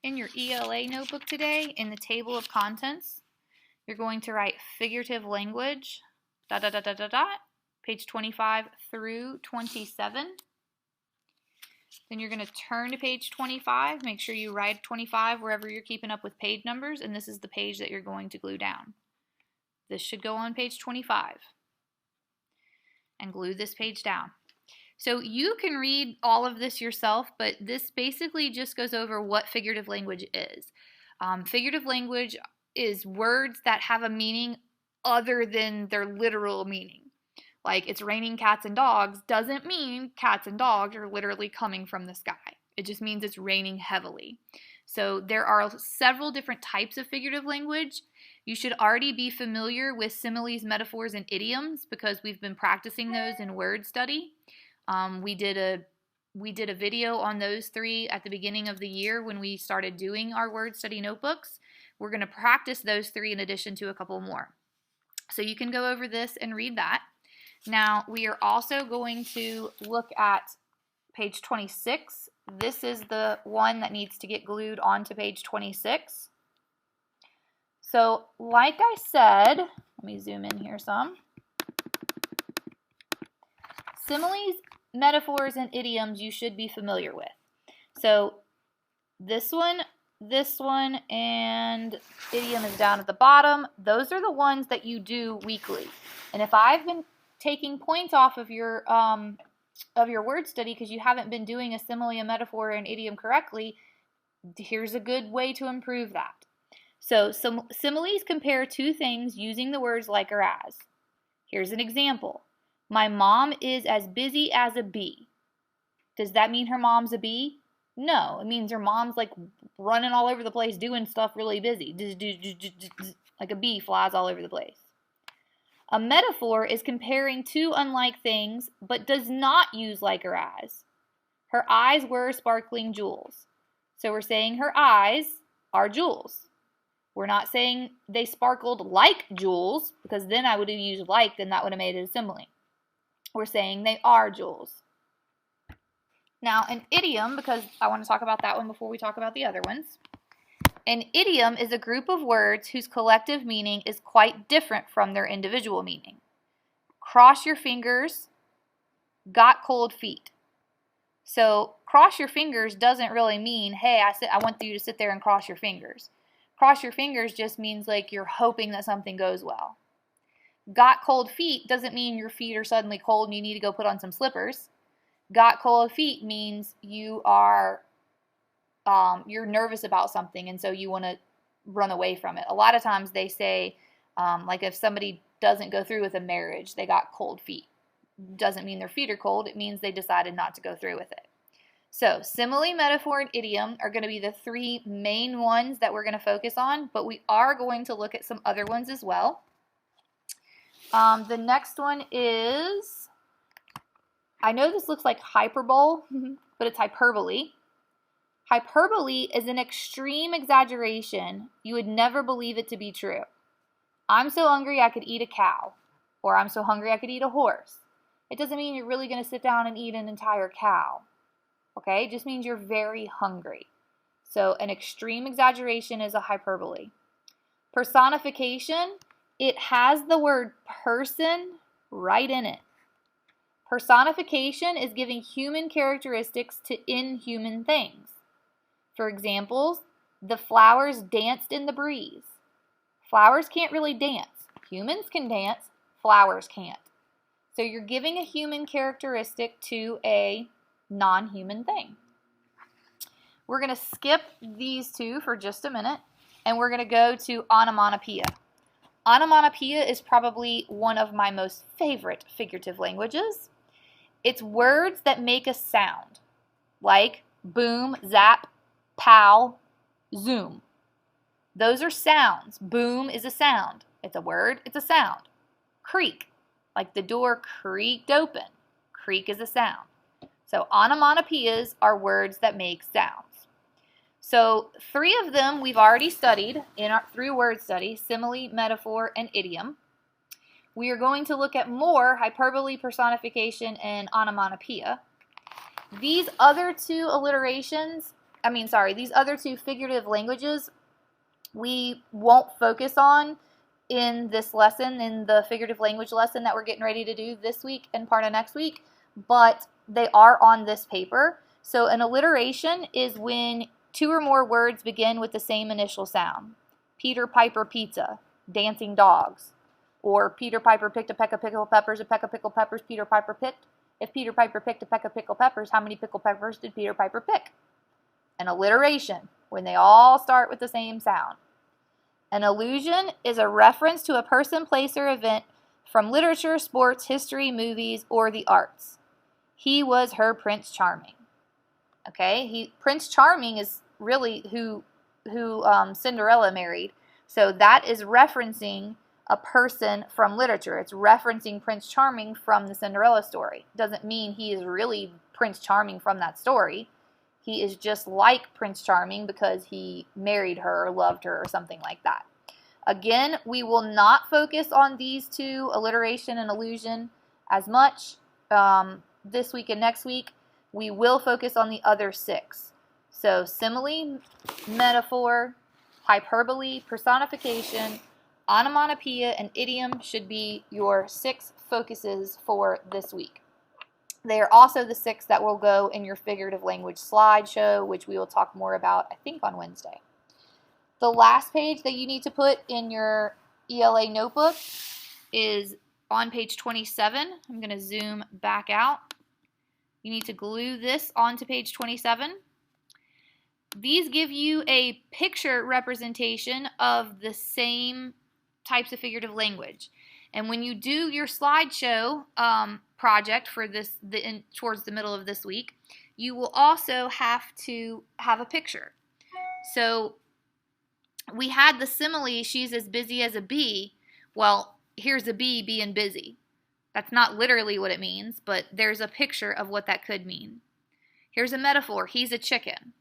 In your ELA notebook today, in the table of contents, you're going to write figurative language, page 25 through 27. Then you're going to turn to page 25. Make sure you write 25 wherever you're keeping up with page numbers, and this is the page that you're going to glue down. This should go on page 25. And glue this page down. So you can read all of this yourself, but this basically just goes over what figurative language is. Figurative language is words that have a meaning other than their literal meaning. Like, it's raining cats and dogs doesn't mean cats and dogs are literally coming from the sky. It just means it's raining heavily. So there are several different types of figurative language. You should already be familiar with similes, metaphors, and idioms because we've been practicing those in word study. We did a video on those three at the beginning of the year when we started doing our word study notebooks. We're going to practice those three in addition to a couple more. So you can go over this and read that. Now, we are also going to look at page 26. This is the one that needs to get glued onto page 26. So, like I said, let me zoom in here some. Similes, metaphors, and idioms you should be familiar with. So, this one, and idiom is down at the bottom. Those are the ones that you do weekly. And if I've been taking points off of your word study because you haven't been doing a simile, a metaphor, or an idiom correctly, here's a good way to improve that. So similes compare two things using the words like or as. Here's an example. My mom is as busy as a bee. Does that mean her mom's a bee? No, it means her mom's like running all over the place doing stuff really busy. Like a bee flies all over the place. A metaphor is comparing two unlike things but does not use like or as. Her eyes were sparkling jewels. So we're saying her eyes are jewels. We're not saying they sparkled like jewels, because then I would have used like, then that would have made it a simile. We're saying they are jewels. Now, an idiom, because I want to talk about that one before we talk about the other ones. An idiom is a group of words whose collective meaning is quite different from their individual meaning. Cross your fingers, got cold feet. So, cross your fingers doesn't really mean, hey, I want you to sit there and cross your fingers. Cross your fingers just means like you're hoping that something goes well. Got cold feet doesn't mean your feet are suddenly cold and you need to go put on some slippers. Got cold feet means you are you're nervous about something and so you want to run away from it. A lot of times they say like if somebody doesn't go through with a marriage, they got cold feet. Doesn't mean their feet are cold. It means they decided not to go through with it. So, simile, metaphor, and idiom are going to be the three main ones that we're going to focus on, but we are going to look at some other ones as well. The next one is, I know this looks like hyperbole, but it's hyperbole. Hyperbole is an extreme exaggeration. You would never believe it to be true. I'm so hungry I could eat a cow, or I'm so hungry I could eat a horse. It doesn't mean you're really going to sit down and eat an entire cow. Okay, it just means you're very hungry. So an extreme exaggeration is a hyperbole. Personification, it has the word person right in it. Personification is giving human characteristics to inhuman things. For example, the flowers danced in the breeze. Flowers can't really dance. Humans can dance, flowers can't. So you're giving a human characteristic to a non-human thing. We're going to skip these two for just a minute, and we're going to go to onomatopoeia. Onomatopoeia is probably one of my most favorite figurative languages. It's words that make a sound, like boom, zap, pow, zoom. Those are sounds. Boom is a sound. It's a word, it's a sound. Creak, like the door creaked open. Creak is a sound. So onomatopoeias are words that make sounds. So 3 of them we've already studied through word study, simile, metaphor, and idiom. We are going to look at more hyperbole, personification, and onomatopoeia. These other 2 alliterations, these other two figurative languages we won't focus on in this lesson, in the figurative language lesson that we're getting ready to do this week and part of next week, but they are on this paper. So an alliteration is when two or more words begin with the same initial sound. Peter Piper pizza, dancing dogs, or Peter Piper picked a peck of pickled peppers, a peck of pickled peppers Peter Piper picked. If Peter Piper picked a peck of pickled peppers, how many pickled peppers did Peter Piper pick? An alliteration, when they all start with the same sound. An allusion is a reference to a person, place, or event from literature, sports, history, movies, or the arts. He was her Prince Charming. Okay, Prince Charming is really who Cinderella married. So that is referencing a person from literature. It's referencing Prince Charming from the Cinderella story. Doesn't mean he is really Prince Charming from that story. He is just like Prince Charming because he married her or loved her or something like that. Again, we will not focus on these two, alliteration and allusion, as much this week and next week. We will focus on the other 6. So simile, metaphor, hyperbole, personification, onomatopoeia, and idiom should be your 6 focuses for this week. They are also the 6 that will go in your figurative language slideshow, which we will talk more about, I think, on Wednesday. The last page that you need to put in your ELA notebook is on page 27. I'm going to zoom back out. You need to glue this onto page 27. These give you a picture representation of the same types of figurative language. And when you do your slideshow project for this towards the middle of this week, you will also have to have a picture. So we had the simile, she's as busy as a bee. Well, here's a bee being busy. That's not literally what it means, but there's a picture of what that could mean. Here's a metaphor, he's a chicken.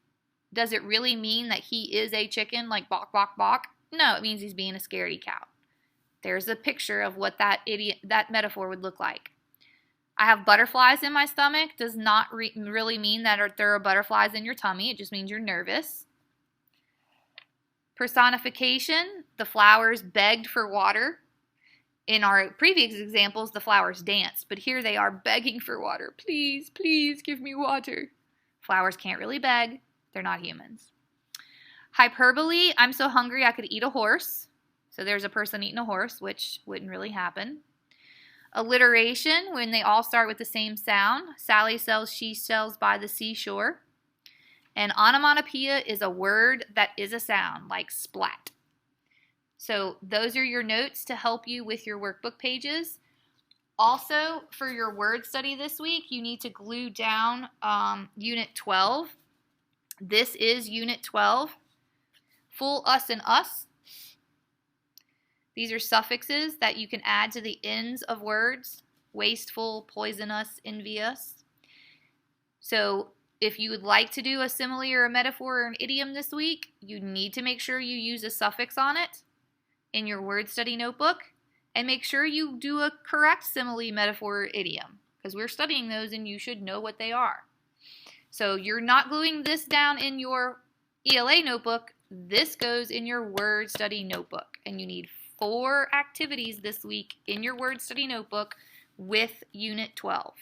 Does it really mean that he is a chicken, like bok, bok, bok? No, it means he's being a scaredy cat. There's a picture of what that metaphor would look like. I have butterflies in my stomach does not really mean that there are butterflies in your tummy. It just means you're nervous. Personification, the flowers begged for water. In our previous examples, the flowers danced, but here they are begging for water. Please, please give me water. Flowers can't really beg. They're not humans. Hyperbole, I'm so hungry I could eat a horse. So there's a person eating a horse, which wouldn't really happen. Alliteration, when they all start with the same sound. Sally sells she sells by the seashore. And onomatopoeia is a word that is a sound, like splat. So those are your notes to help you with your workbook pages. Also, for your word study this week, you need to glue down Unit 12. This is Unit 12. Full, us, and us. These are suffixes that you can add to the ends of words. Wasteful, poisonous, envious. So if you would like to do a simile or a metaphor or an idiom this week, you need to make sure you use a suffix on it in your word study notebook, and make sure you do a correct simile, metaphor, or idiom, because we're studying those and you should know what they are. So you're not gluing this down in your ELA notebook. This goes in your word study notebook, and you need 4 activities this week in your word study notebook with Unit 12.